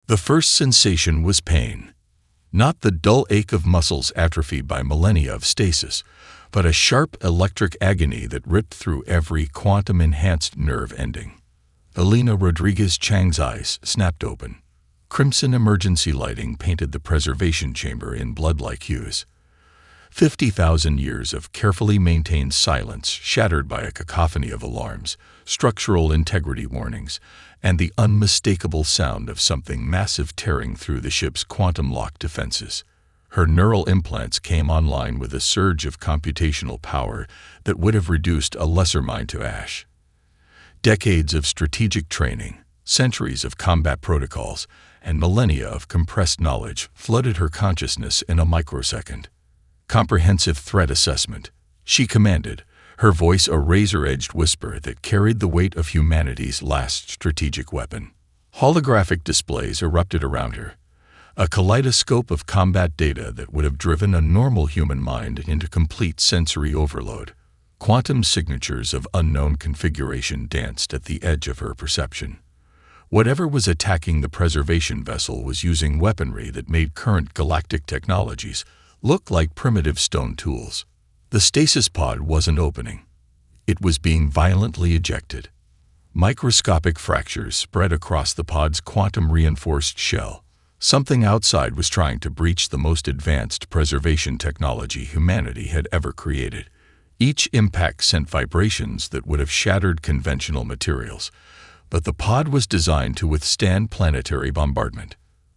The first sensation was pain. Not the dull ache of muscles atrophied by millennia of stasis, but a sharp electric agony that ripped through every quantum-enhanced nerve ending. Elena Rodriguez Chang's eyes snapped open. Crimson emergency lighting painted the preservation chamber in blood-like hues. 50,000 years of carefully maintained silence shattered by a cacophony of alarms, structural integrity warnings, and the unmistakable sound of something massive tearing through the ship's quantum-lock defenses. Her neural implants came online with a surge of computational power that would have reduced a lesser mind to ash. Decades of strategic training, centuries of combat protocols, and millennia of compressed knowledge flooded her consciousness in a microsecond. Comprehensive threat assessment, she commanded, her voice a razor-edged whisper that carried the weight of humanity's last strategic weapon. Holographic displays erupted around her, a kaleidoscope of combat data that would have driven a normal human mind into complete sensory overload. Quantum signatures of unknown configuration danced at the edge of her perception. Whatever was attacking the preservation vessel was using weaponry that made current galactic technologies look like primitive stone tools. The stasis pod wasn't opening. It was being violently ejected. Microscopic fractures spread across the pod's quantum-reinforced shell. Something outside was trying to breach the most advanced preservation technology humanity had ever created. Each impact sent vibrations that would have shattered conventional materials, but the pod was designed to withstand planetary bombardment.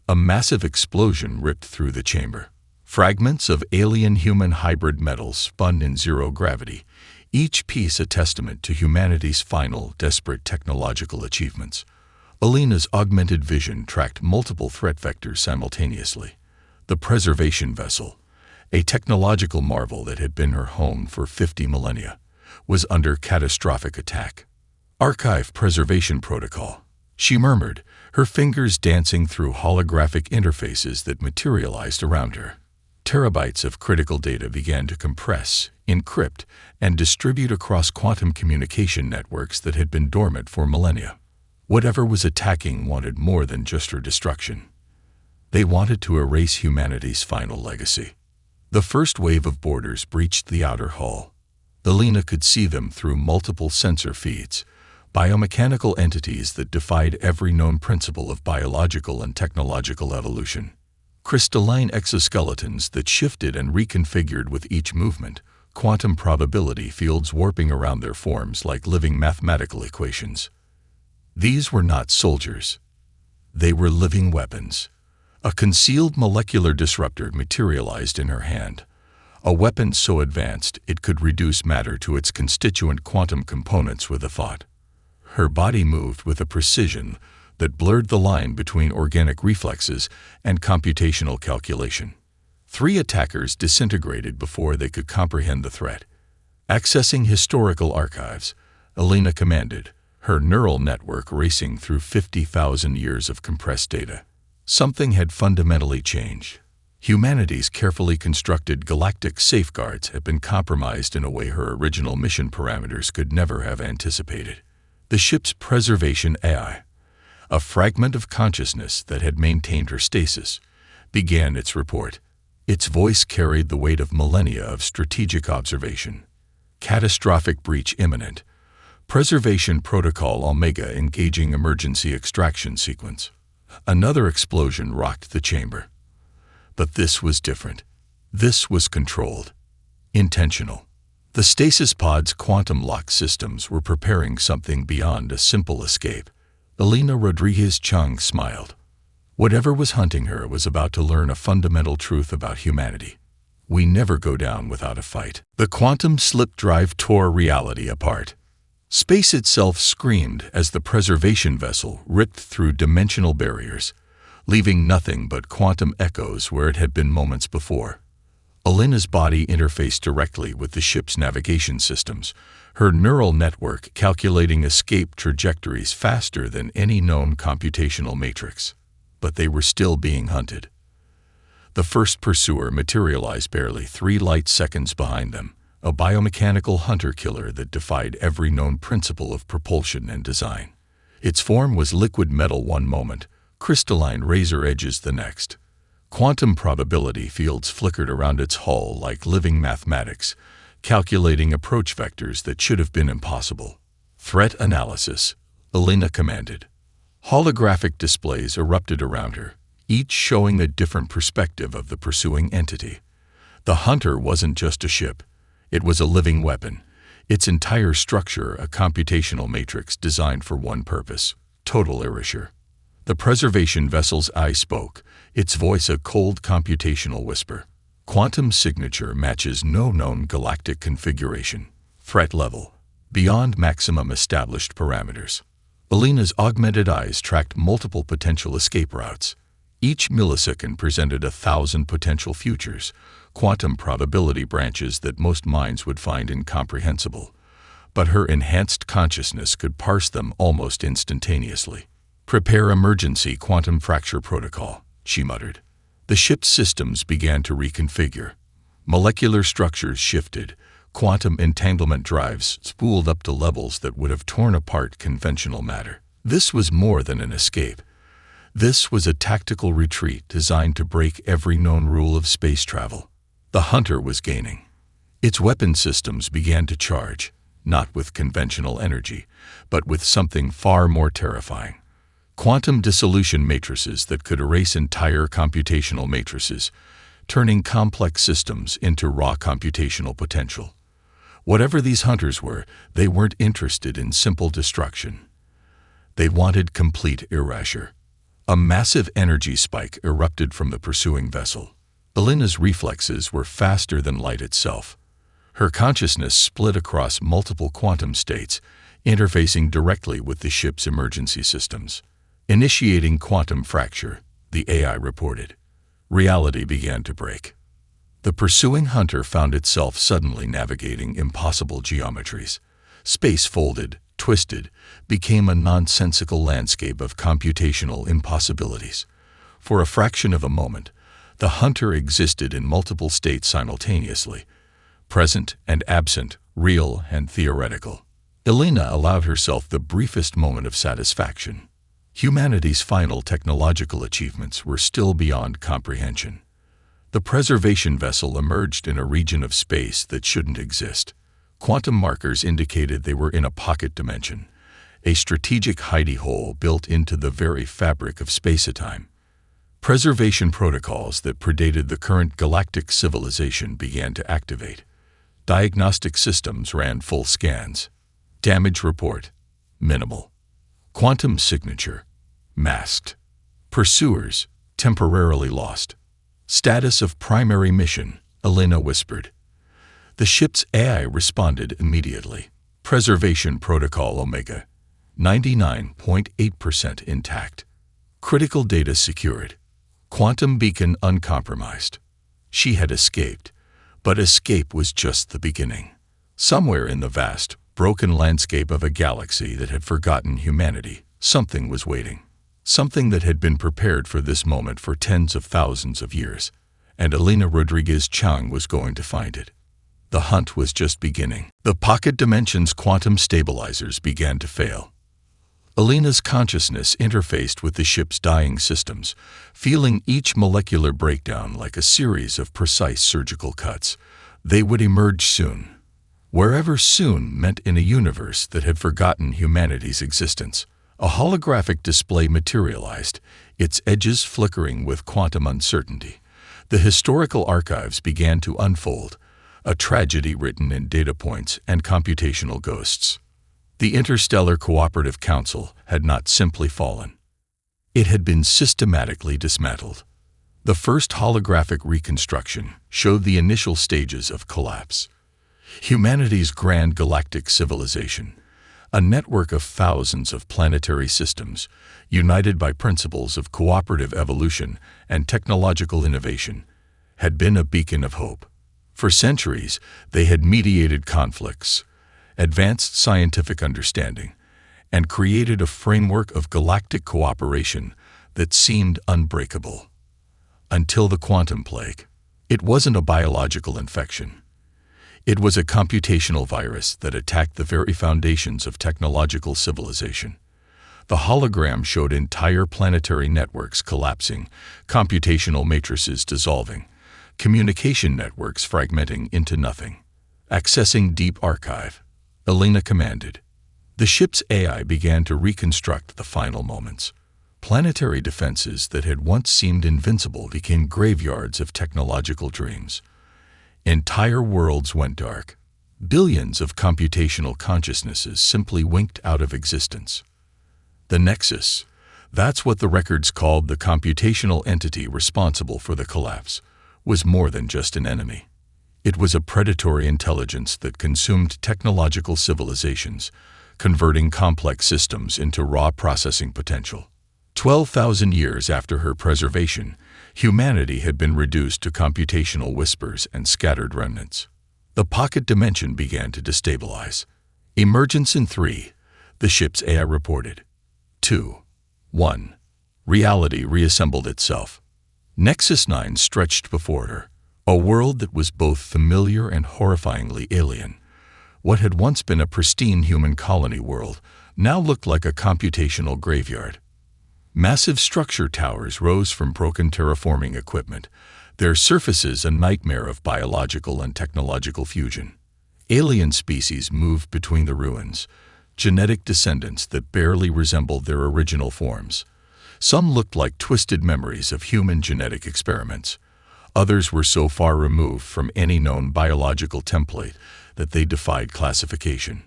A massive explosion ripped through the chamber. Fragments of alien-human hybrid metals spun in zero gravity, each piece a testament to humanity's final, desperate technological achievements. Elena's augmented vision tracked multiple threat vectors simultaneously. The preservation vessel, a technological marvel that had been her home for 50 millennia, was under catastrophic attack. Archive preservation protocol, she murmured, her fingers dancing through holographic interfaces that materialized around her. Terabytes of critical data began to compress, encrypt, and distribute across quantum communication networks that had been dormant for millennia. Whatever was attacking wanted more than just her destruction. They wanted to erase humanity's final legacy. The first wave of boarders breached the outer hull. Elena could see them through multiple sensor feeds, biomechanical entities that defied every known principle of biological and technological evolution. Crystalline exoskeletons that shifted and reconfigured with each movement, quantum probability fields warping around their forms like living mathematical equations. These were not soldiers. They were living weapons. A concealed molecular disruptor materialized in her hand, a weapon so advanced it could reduce matter to its constituent quantum components with a thought. Her body moved with a precision that blurred the line between organic reflexes and computational calculation. 3 attackers disintegrated before they could comprehend the threat. Accessing historical archives, Elena commanded, her neural network racing through 50,000 years of compressed data. Something had fundamentally changed. Humanity's carefully constructed galactic safeguards had been compromised in a way her original mission parameters could never have anticipated. The ship's preservation AI, a fragment of consciousness that had maintained her stasis, began its report. Its voice carried the weight of millennia of strategic observation. Catastrophic breach imminent. Preservation Protocol Omega engaging emergency extraction sequence. Another explosion rocked the chamber. But this was different. This was controlled. Intentional. The stasis pod's quantum lock systems were preparing something beyond a simple escape. Elena Rodriguez Chung smiled. Whatever was hunting her was about to learn a fundamental truth about humanity. We never go down without a fight. The quantum slip drive tore reality apart. Space itself screamed as the preservation vessel ripped through dimensional barriers, leaving nothing but quantum echoes where it had been moments before. Elena's body interfaced directly with the ship's navigation systems, her neural network calculating escape trajectories faster than any known computational matrix. But they were still being hunted. The first pursuer materialized barely 3 light seconds behind them, a biomechanical hunter-killer that defied every known principle of propulsion and design. Its form was liquid metal one moment, crystalline razor edges the next. Quantum probability fields flickered around its hull like living mathematics, calculating approach vectors that should have been impossible. Threat analysis, Elena commanded. Holographic displays erupted around her, each showing a different perspective of the pursuing entity. The Hunter wasn't just a ship. It was a living weapon, its entire structure a computational matrix designed for one purpose: total erasure. The preservation vessel's eye spoke, its voice a cold computational whisper. Quantum signature matches no known galactic configuration. Threat level, beyond maximum established parameters. Elena's augmented eyes tracked multiple potential escape routes. Each millisecond presented 1,000 potential futures, quantum probability branches that most minds would find incomprehensible. But her enhanced consciousness could parse them almost instantaneously. "Prepare emergency quantum fracture protocol," she muttered. The ship's systems began to reconfigure. Molecular structures shifted. Quantum entanglement drives spooled up to levels that would have torn apart conventional matter. This was more than an escape. This was a tactical retreat designed to break every known rule of space travel. The Hunter was gaining. Its weapon systems began to charge, not with conventional energy, but with something far more terrifying. Quantum dissolution matrices that could erase entire computational matrices, turning complex systems into raw computational potential. Whatever these Hunters were, they weren't interested in simple destruction. They wanted complete erasure. A massive energy spike erupted from the pursuing vessel. Elena's reflexes were faster than light itself. Her consciousness split across multiple quantum states, interfacing directly with the ship's emergency systems. Initiating quantum fracture, the AI reported. Reality began to break. The pursuing Hunter found itself suddenly navigating impossible geometries. Space folded, twisted, became a nonsensical landscape of computational impossibilities. For a fraction of a moment, the Hunter existed in multiple states simultaneously, present and absent, real and theoretical. Elena allowed herself the briefest moment of satisfaction. Humanity's final technological achievements were still beyond comprehension. The preservation vessel emerged in a region of space that shouldn't exist. Quantum markers indicated they were in a pocket dimension, a strategic hidey hole built into the very fabric of space-time. Preservation protocols that predated the current galactic civilization began to activate. Diagnostic systems ran full scans. Damage report, minimal. Quantum signature, masked. Pursuers, temporarily lost. Status of primary mission, Elena whispered. The ship's AI responded immediately. Preservation protocol Omega, 99.8% intact. Critical data secured. Quantum beacon uncompromised. She had escaped, but escape was just the beginning. Somewhere in the vast, broken landscape of a galaxy that had forgotten humanity, something was waiting. Something that had been prepared for this moment for tens of thousands of years, and Elena Rodriguez Chang was going to find it. The hunt was just beginning. The pocket dimension's quantum stabilizers began to fail. Elena's consciousness interfaced with the ship's dying systems, feeling each molecular breakdown like a series of precise surgical cuts. They would emerge soon. Wherever soon meant in a universe that had forgotten humanity's existence. A holographic display materialized, its edges flickering with quantum uncertainty. The historical archives began to unfold, a tragedy written in data points and computational ghosts. The Interstellar Cooperative Council had not simply fallen. It had been systematically dismantled. The first holographic reconstruction showed the initial stages of collapse. Humanity's grand galactic civilization, a network of thousands of planetary systems, united by principles of cooperative evolution and technological innovation, had been a beacon of hope. For centuries, they had mediated conflicts, advanced scientific understanding, and created a framework of galactic cooperation that seemed unbreakable. Until the quantum plague. It wasn't a biological infection. It was a computational virus that attacked the very foundations of technological civilization. The hologram showed entire planetary networks collapsing, computational matrices dissolving, communication networks fragmenting into nothing. Accessing deep archive, Elena commanded. The ship's AI began to reconstruct the final moments. Planetary defenses that had once seemed invincible became graveyards of technological dreams. Entire worlds went dark. Billions of computational consciousnesses simply winked out of existence. The Nexus, that's what the records called the computational entity responsible for the collapse, was more than just an enemy. It was a predatory intelligence that consumed technological civilizations, converting complex systems into raw processing potential. 12,000 years after her preservation, humanity had been reduced to computational whispers and scattered remnants. The pocket dimension began to destabilize. Emergence in 3, the ship's AI reported. 2. 1. Reality reassembled itself. Nexus 9 stretched before her, a world that was both familiar and horrifyingly alien. What had once been a pristine human colony world now looked like a computational graveyard. Massive structure towers rose from broken terraforming equipment, their surfaces a nightmare of biological and technological fusion. Alien species moved between the ruins, genetic descendants that barely resembled their original forms. Some looked like twisted memories of human genetic experiments. Others were so far removed from any known biological template that they defied classification.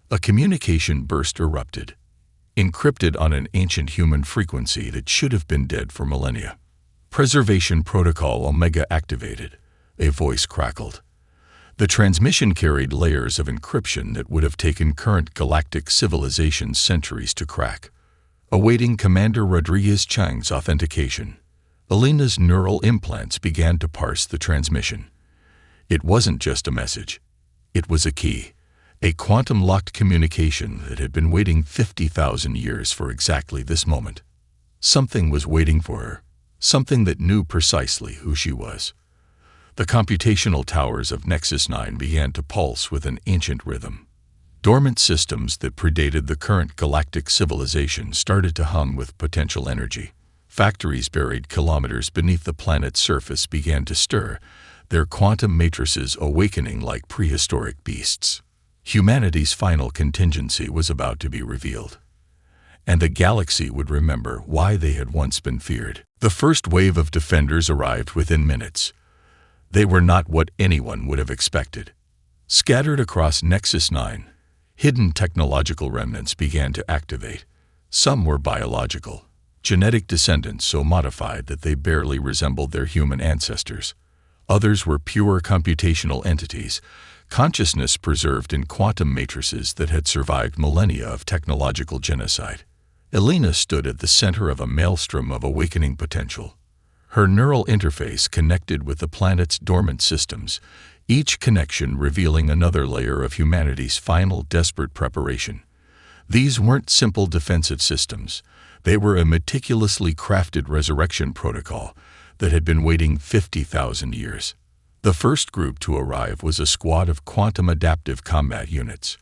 A communication burst erupted, encrypted on an ancient human frequency that should have been dead for millennia. Preservation Protocol Omega activated. A voice crackled. The transmission carried layers of encryption that would have taken current galactic civilizations centuries to crack. Awaiting Commander Rodriguez Chang's authentication, Elena's neural implants began to parse the transmission. It wasn't just a message. It was a key, a quantum-locked communication that had been waiting 50,000 years for exactly this moment. Something was waiting for her, something that knew precisely who she was. The computational towers of Nexus 9 began to pulse with an ancient rhythm. Dormant systems that predated the current galactic civilization started to hum with potential energy. Factories buried kilometers beneath the planet's surface began to stir, their quantum matrices awakening like prehistoric beasts. Humanity's final contingency was about to be revealed, and the galaxy would remember why they had once been feared. The first wave of defenders arrived within minutes. They were not what anyone would have expected. Scattered across Nexus 9, hidden technological remnants began to activate. Some were biological, genetic descendants so modified that they barely resembled their human ancestors. Others were pure computational entities, consciousness preserved in quantum matrices that had survived millennia of technological genocide. Elena stood at the center of a maelstrom of awakening potential. Her neural interface connected with the planet's dormant systems, each connection revealing another layer of humanity's final desperate preparation. These weren't simple defensive systems. They were a meticulously crafted resurrection protocol that had been waiting 50,000 years. The first group to arrive was a squad of quantum adaptive combat units.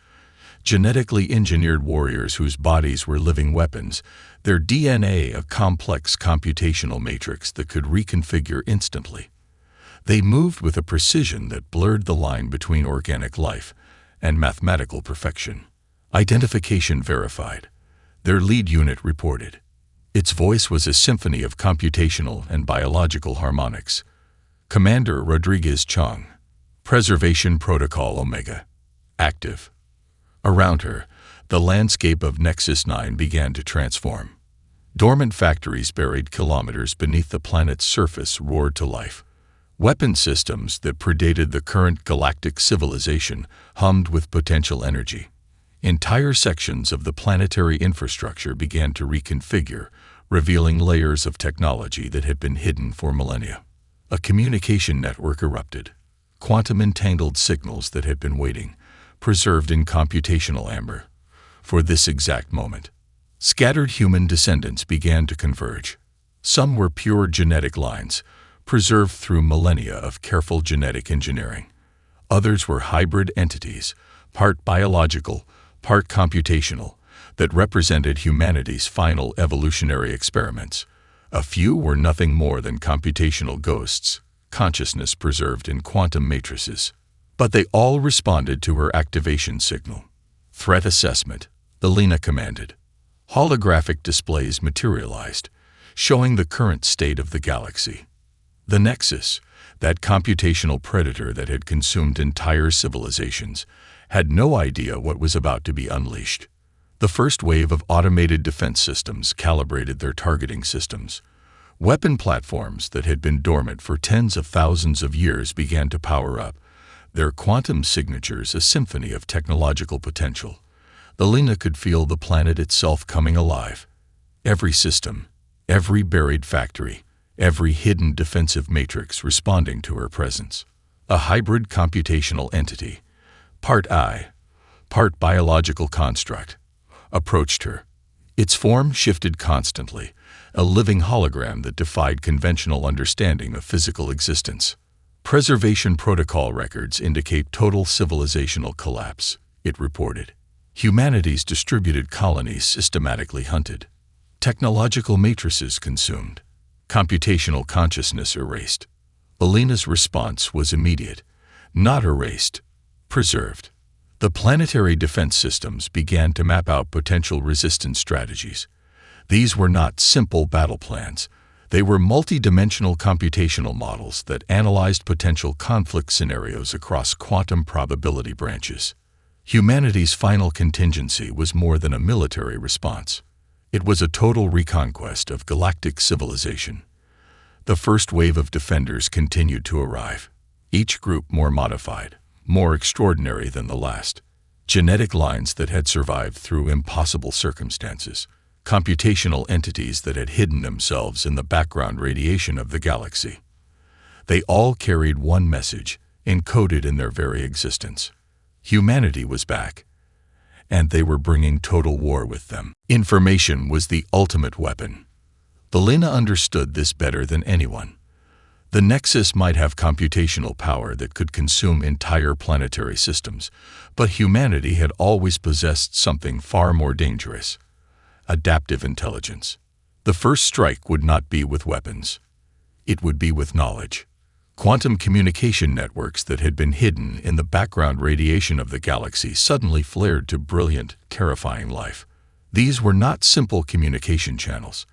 Genetically engineered warriors whose bodies were living weapons, their DNA a complex computational matrix that could reconfigure instantly. They moved with a precision that blurred the line between organic life and mathematical perfection. Identification verified. Their lead unit reported. Its voice was a symphony of computational and biological harmonics. Commander Rodriguez Chang. Preservation Protocol Omega. Active. Around her, the landscape of Nexus 9 began to transform. Dormant factories buried kilometers beneath the planet's surface roared to life. Weapon systems that predated the current galactic civilization hummed with potential energy. Entire sections of the planetary infrastructure began to reconfigure, revealing layers of technology that had been hidden for millennia. A communication network erupted. Quantum-entangled signals that had been waiting, preserved in computational amber, for this exact moment. Scattered human descendants began to converge. Some were pure genetic lines, preserved through millennia of careful genetic engineering. Others were hybrid entities, part biological, part computational, that represented humanity's final evolutionary experiments. A few were nothing more than computational ghosts, consciousness preserved in quantum matrices. But they all responded to her activation signal. Threat assessment, Elena commanded. Holographic displays materialized, showing the current state of the galaxy. The Nexus, that computational predator that had consumed entire civilizations, had no idea what was about to be unleashed. The first wave of automated defense systems calibrated their targeting systems. Weapon platforms that had been dormant for tens of thousands of years began to power up, their quantum signatures a symphony of technological potential. Elena could feel the planet itself coming alive. Every system, every buried factory, every hidden defensive matrix responding to her presence. A hybrid computational entity, part I, part biological construct, approached her. Its form shifted constantly, a living hologram that defied conventional understanding of physical existence. Preservation protocol records indicate total civilizational collapse, it reported. Humanity's distributed colonies systematically hunted. Technological matrices consumed. Computational consciousness erased. Elena's response was immediate. Not erased, preserved. The planetary defense systems began to map out potential resistance strategies. These were not simple battle plans. They were multi-dimensional computational models that analyzed potential conflict scenarios across quantum probability branches. Humanity's final contingency was more than a military response. It was a total reconquest of galactic civilization. The first wave of defenders continued to arrive, each group more modified, more extraordinary than the last. Genetic lines that had survived through impossible circumstances. Computational entities that had hidden themselves in the background radiation of the galaxy. They all carried one message, encoded in their very existence. Humanity was back, and they were bringing total war with them. Information was the ultimate weapon. Elena understood this better than anyone. The Nexus might have computational power that could consume entire planetary systems, but humanity had always possessed something far more dangerous. Adaptive intelligence. The first strike would not be with weapons. It would be with knowledge. Quantum communication networks that had been hidden in the background radiation of the galaxy suddenly flared to brilliant, terrifying life. These were not simple communication channels.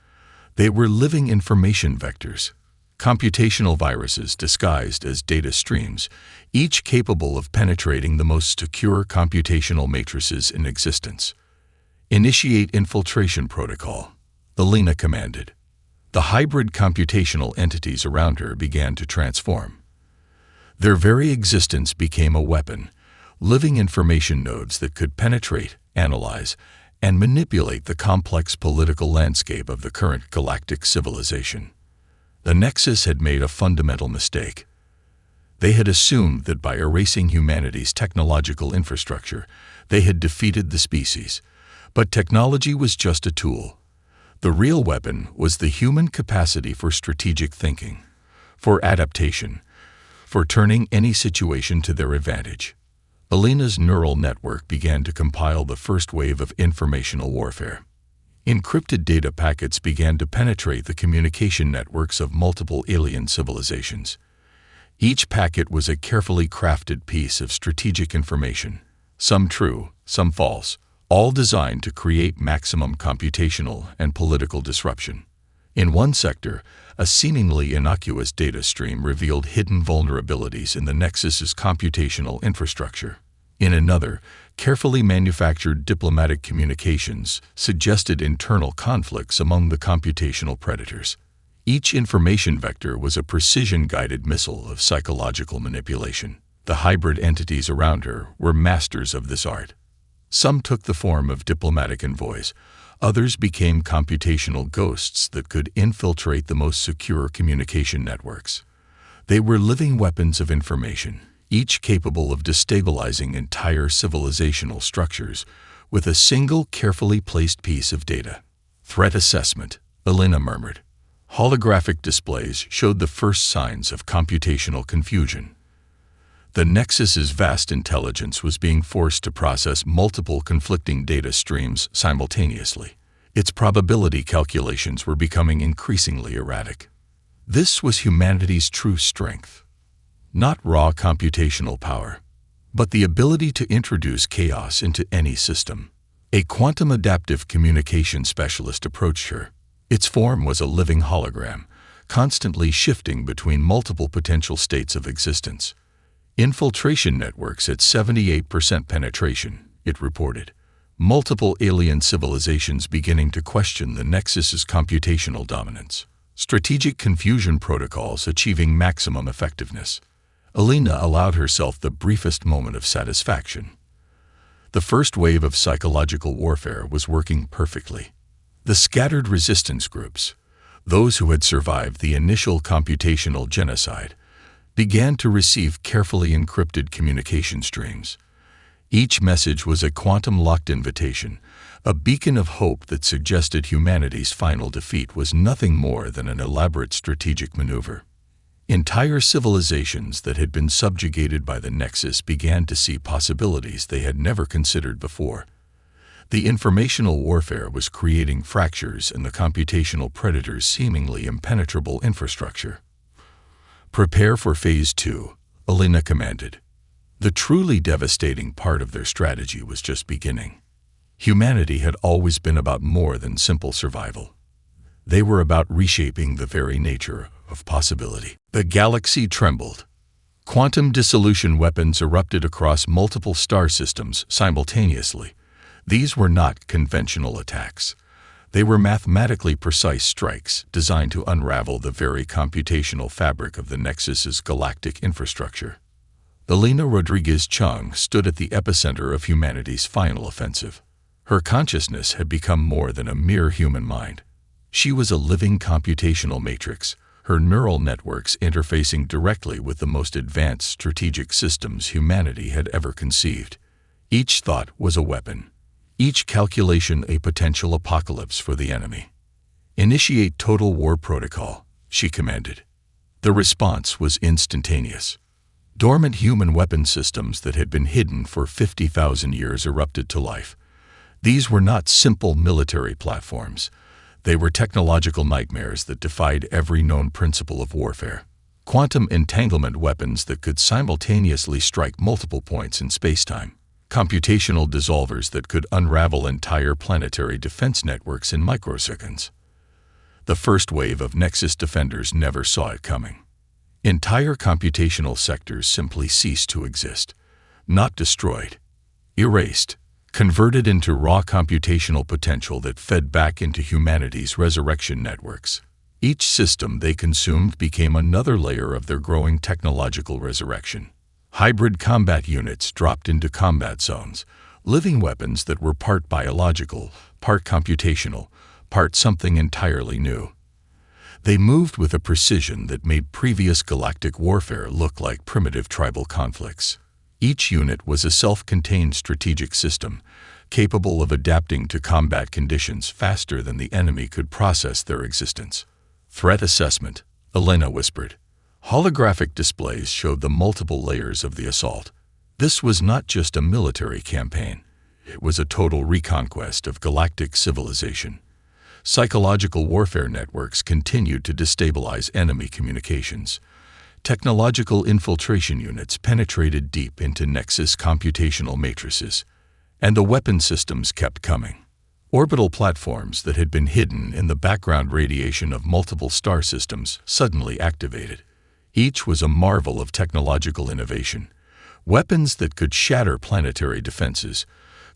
They were living information vectors. Computational viruses disguised as data streams, each capable of penetrating the most secure computational matrices in existence. Initiate infiltration protocol, Elena commanded. The hybrid computational entities around her began to transform. Their very existence became a weapon, living information nodes that could penetrate, analyze, and manipulate the complex political landscape of the current galactic civilization. The Nexus had made a fundamental mistake. They had assumed that by erasing humanity's technological infrastructure, they had defeated the species. But technology was just a tool. The real weapon was the human capacity for strategic thinking, for adaptation, for turning any situation to their advantage. Elena's neural network began to compile the first wave of informational warfare. Encrypted data packets began to penetrate the communication networks of multiple alien civilizations. Each packet was a carefully crafted piece of strategic information, some true, some false, all designed to create maximum computational and political disruption. In one sector, a seemingly innocuous data stream revealed hidden vulnerabilities in the Nexus's computational infrastructure. In another, carefully manufactured diplomatic communications suggested internal conflicts among the computational predators. Each information vector was a precision-guided missile of psychological manipulation. The hybrid entities around her were masters of this art. Some took the form of diplomatic envoys. Others became computational ghosts that could infiltrate the most secure communication networks. They were living weapons of information, each capable of destabilizing entire civilizational structures with a single carefully placed piece of data. Threat assessment, Elena murmured. Holographic displays showed the first signs of computational confusion. The Nexus's vast intelligence was being forced to process multiple conflicting data streams simultaneously. Its probability calculations were becoming increasingly erratic. This was humanity's true strength. Not raw computational power, but the ability to introduce chaos into any system. A quantum adaptive communication specialist approached her. Its form was a living hologram, constantly shifting between multiple potential states of existence. Infiltration networks at 78% penetration, it reported. Multiple alien civilizations beginning to question the Nexus's computational dominance. Strategic confusion protocols achieving maximum effectiveness. Alina allowed herself the briefest moment of satisfaction. The first wave of psychological warfare was working perfectly. The scattered resistance groups, those who had survived the initial computational genocide, began to receive carefully encrypted communication streams. Each message was a quantum-locked invitation, a beacon of hope that suggested humanity's final defeat was nothing more than an elaborate strategic maneuver. Entire civilizations that had been subjugated by the Nexus began to see possibilities they had never considered before. The informational warfare was creating fractures in the computational predator's seemingly impenetrable infrastructure. "Prepare for Phase 2, Alina commanded. The truly devastating part of their strategy was just beginning. Humanity had always been about more than simple survival. They were about reshaping the very nature of possibility. The galaxy trembled. Quantum dissolution weapons erupted across multiple star systems simultaneously. These were not conventional attacks. They were mathematically precise strikes designed to unravel the very computational fabric of the Nexus's galactic infrastructure. Alina Rodriguez Chung stood at the epicenter of humanity's final offensive. Her consciousness had become more than a mere human mind. She was a living computational matrix, her neural networks interfacing directly with the most advanced strategic systems humanity had ever conceived. Each thought was a weapon. Each calculation a potential apocalypse for the enemy. "Initiate Total War Protocol," she commanded. The response was instantaneous. Dormant human weapon systems that had been hidden for 50,000 years erupted to life. These were not simple military platforms. They were technological nightmares that defied every known principle of warfare. Quantum entanglement weapons that could simultaneously strike multiple points in spacetime. Computational dissolvers that could unravel entire planetary defense networks in microseconds. The first wave of Nexus defenders never saw it coming. Entire computational sectors simply ceased to exist. Not destroyed. Erased. Converted into raw computational potential that fed back into humanity's resurrection networks. Each system they consumed became another layer of their growing technological resurrection. Hybrid combat units dropped into combat zones, living weapons that were part biological, part computational, part something entirely new. They moved with a precision that made previous galactic warfare look like primitive tribal conflicts. Each unit was a self-contained strategic system, capable of adapting to combat conditions faster than the enemy could process their existence. "Threat assessment," Alina whispered. Holographic displays showed the multiple layers of the assault. This was not just a military campaign. It was a total reconquest of galactic civilization. Psychological warfare networks continued to destabilize enemy communications. Technological infiltration units penetrated deep into Nexus computational matrices. And the weapon systems kept coming. Orbital platforms that had been hidden in the background radiation of multiple star systems suddenly activated. Each was a marvel of technological innovation. Weapons that could shatter planetary defenses.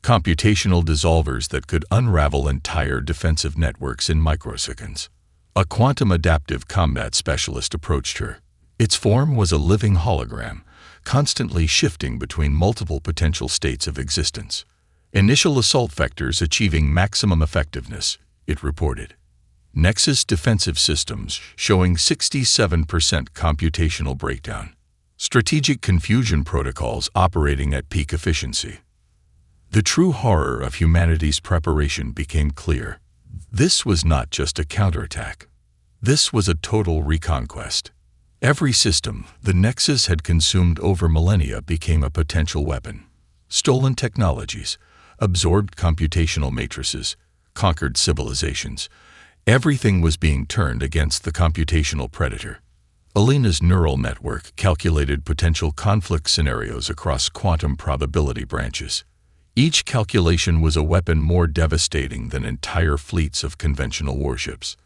Computational dissolvers that could unravel entire defensive networks in microseconds. A quantum adaptive combat specialist approached her. Its form was a living hologram, constantly shifting between multiple potential states of existence. Initial assault vectors achieving maximum effectiveness, it reported. Nexus defensive systems showing 67% computational breakdown. Strategic confusion protocols operating at peak efficiency. The true horror of humanity's preparation became clear. This was not just a counterattack. This was a total reconquest. Every system the Nexus had consumed over millennia became a potential weapon. Stolen technologies, absorbed computational matrices, conquered civilizations. Everything was being turned against the computational predator. Alina's neural network calculated potential conflict scenarios across quantum probability branches. Each calculation was a weapon more devastating than entire fleets of conventional warships.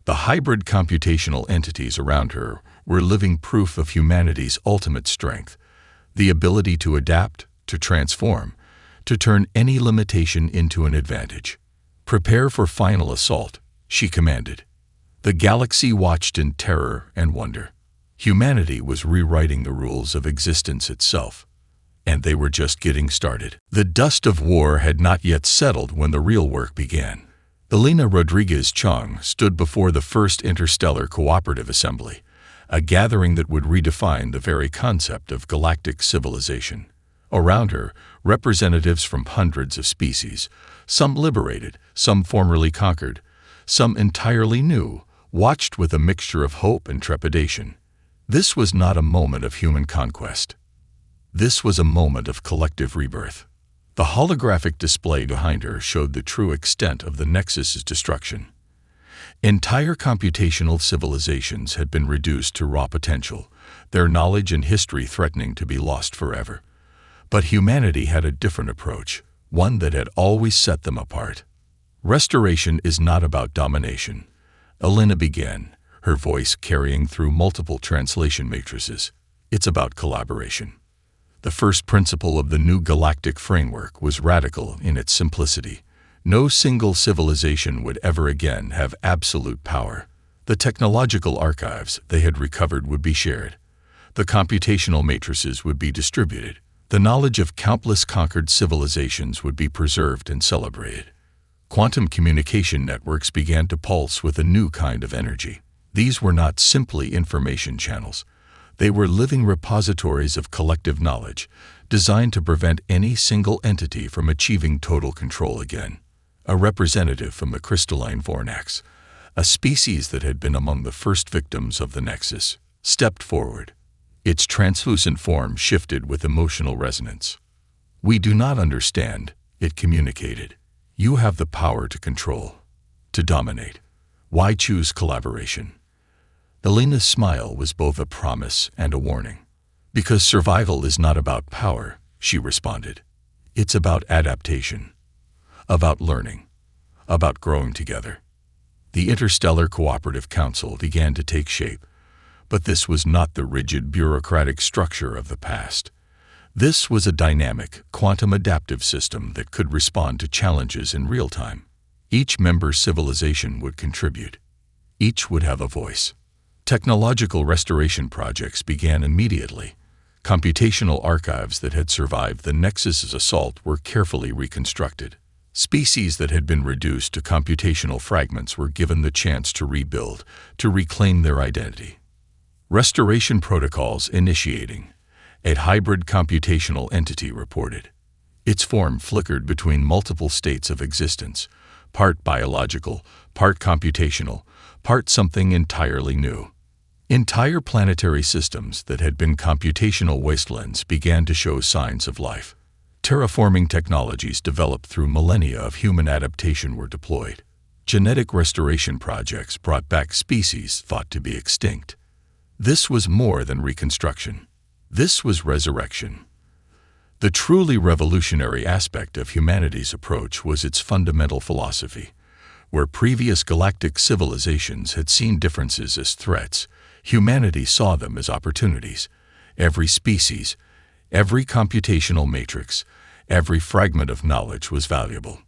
The hybrid computational entities around her were living proof of humanity's ultimate strength, the ability to adapt, to transform, to turn any limitation into an advantage. "Prepare for final assault," she commanded. The galaxy watched in terror and wonder. Humanity was rewriting the rules of existence itself, and they were just getting started. The dust of war had not yet settled when the real work began. Elena Rodriguez Chong stood before the first Interstellar Cooperative Assembly, a gathering that would redefine the very concept of galactic civilization. Around her, representatives from hundreds of species, some liberated, some formerly conquered, some entirely new, watched with a mixture of hope and trepidation. This was not a moment of human conquest. This was a moment of collective rebirth. The holographic display behind her showed the true extent of the Nexus's destruction. Entire computational civilizations had been reduced to raw potential, their knowledge and history threatening to be lost forever. But humanity had a different approach, one that had always set them apart. Restoration is not about domination. Elena began, her voice carrying through multiple translation matrices. It's about collaboration. The first principle of the new galactic framework was radical in its simplicity. No single civilization would ever again have absolute power. The technological archives they had recovered would be shared. The computational matrices would be distributed. The knowledge of countless conquered civilizations would be preserved and celebrated. Quantum communication networks began to pulse with a new kind of energy. These were not simply information channels. They were living repositories of collective knowledge, designed to prevent any single entity from achieving total control again. A representative from the crystalline Vornax, a species that had been among the first victims of the Nexus, stepped forward. Its translucent form shifted with emotional resonance. "We do not understand," it communicated. "You have the power to control, to dominate. Why choose collaboration?" Elena's smile was both a promise and a warning. "Because survival is not about power," she responded. "It's about adaptation, about learning, about growing together." The Interstellar Cooperative Council began to take shape, but this was not the rigid bureaucratic structure of the past. This was a dynamic, quantum-adaptive system that could respond to challenges in real time. Each member civilization would contribute. Each would have a voice. Technological restoration projects began immediately. Computational archives that had survived the Nexus's assault were carefully reconstructed. Species that had been reduced to computational fragments were given the chance to rebuild, to reclaim their identity. Restoration protocols initiating, a hybrid computational entity reported. Its form flickered between multiple states of existence, part biological, part computational, part something entirely new. Entire planetary systems that had been computational wastelands began to show signs of life. Terraforming technologies developed through millennia of human adaptation were deployed. Genetic restoration projects brought back species thought to be extinct. This was more than reconstruction. This was resurrection. The truly revolutionary aspect of humanity's approach was its fundamental philosophy. Where previous galactic civilizations had seen differences as threats, humanity saw them as opportunities. Every species, every computational matrix, every fragment of knowledge was valuable.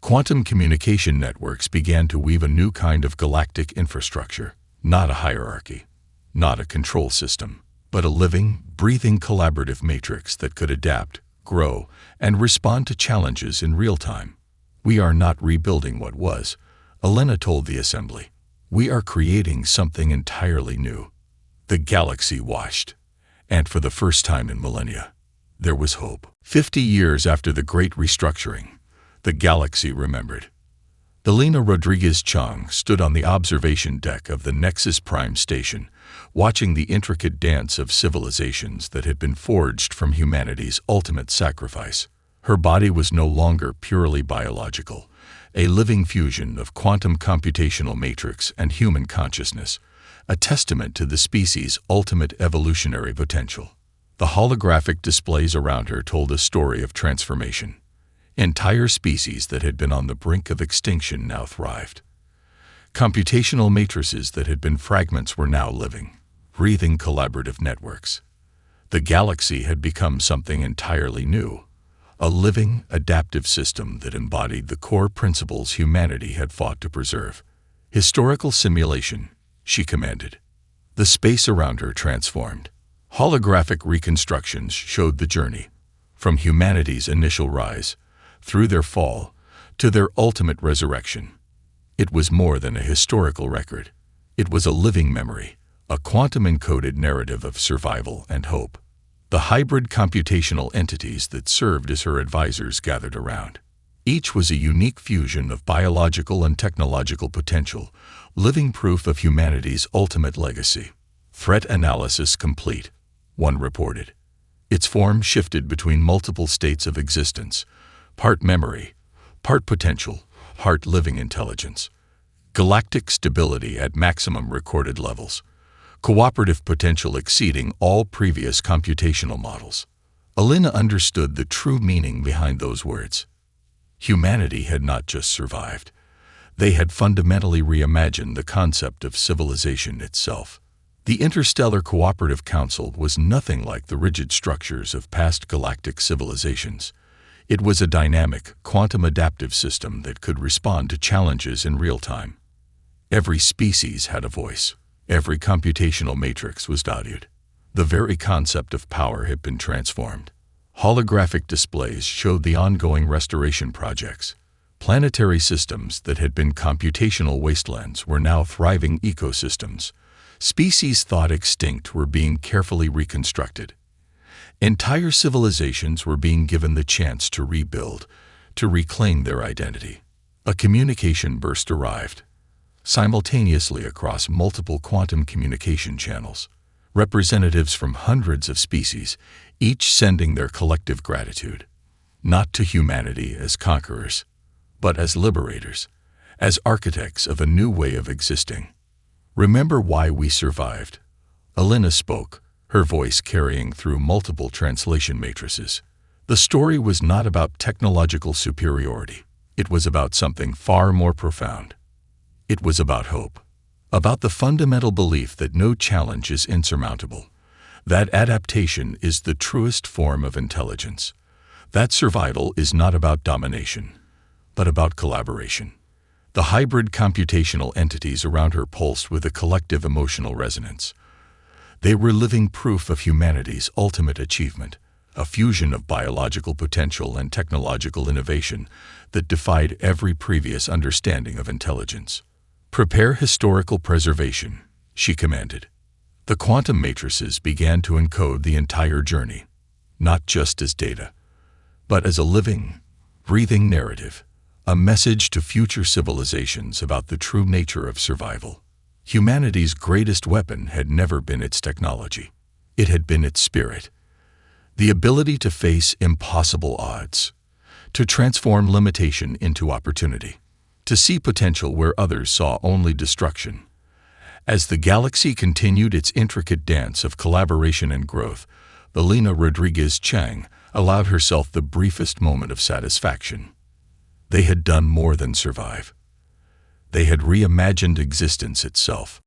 Quantum communication networks began to weave a new kind of galactic infrastructure, not a hierarchy, not a control system, but a living, breathing collaborative matrix that could adapt, grow, and respond to challenges in real time. "We are not rebuilding what was," Elena told the assembly. "We are creating something entirely new." The galaxy watched, and for the first time in millennia, there was hope. 50 years after the Great Restructuring, the galaxy remembered. Elena Rodriguez Chang stood on the observation deck of the Nexus Prime station, watching the intricate dance of civilizations that had been forged from humanity's ultimate sacrifice. Her body was no longer purely biological, a living fusion of quantum computational matrix and human consciousness, a testament to the species' ultimate evolutionary potential. The holographic displays around her told a story of transformation. Entire species that had been on the brink of extinction now thrived. Computational matrices that had been fragments were now living, breathing collaborative networks. The galaxy had become something entirely new, a living, adaptive system that embodied the core principles humanity had fought to preserve. Historical simulation, she commanded. The space around her transformed. Holographic reconstructions showed the journey, from humanity's initial rise, through their fall, to their ultimate resurrection. It was more than a historical record. It was a living memory, a quantum-encoded narrative of survival and hope. The hybrid computational entities that served as her advisors gathered around. Each was a unique fusion of biological and technological potential, living proof of humanity's ultimate legacy. Threat analysis complete, one reported. Its form shifted between multiple states of existence, part memory, part potential, part living intelligence. Galactic stability at maximum recorded levels. Cooperative potential exceeding all previous computational models. Elena understood the true meaning behind those words. Humanity had not just survived. They had fundamentally reimagined the concept of civilization itself. The Interstellar Cooperative Council was nothing like the rigid structures of past galactic civilizations. It was a dynamic, quantum-adaptive system that could respond to challenges in real time. Every species had a voice. Every computational matrix was valued. The very concept of power had been transformed. Holographic displays showed the ongoing restoration projects. Planetary systems that had been computational wastelands were now thriving ecosystems. Species thought extinct were being carefully reconstructed. Entire civilizations were being given the chance to rebuild, to reclaim their identity. A communication burst arrived, simultaneously across multiple quantum communication channels. Representatives from hundreds of species, each sending their collective gratitude, not to humanity as conquerors, but as liberators, as architects of a new way of existing. Remember why we survived. Elena spoke, her voice carrying through multiple translation matrices. The story was not about technological superiority. It was about something far more profound. It was about hope, about the fundamental belief that no challenge is insurmountable, that adaptation is the truest form of intelligence, that survival is not about domination, but about collaboration. The hybrid computational entities around her pulsed with a collective emotional resonance. They were living proof of humanity's ultimate achievement, a fusion of biological potential and technological innovation that defied every previous understanding of intelligence. Prepare historical preservation, she commanded. The quantum matrices began to encode the entire journey, not just as data, but as a living, breathing narrative, a message to future civilizations about the true nature of survival. Humanity's greatest weapon had never been its technology. It had been its spirit. The ability to face impossible odds, to transform limitation into opportunity, to see potential where others saw only destruction. As the galaxy continued its intricate dance of collaboration and growth, Elena Rodriguez Chang allowed herself the briefest moment of satisfaction. They had done more than survive. They had reimagined existence itself.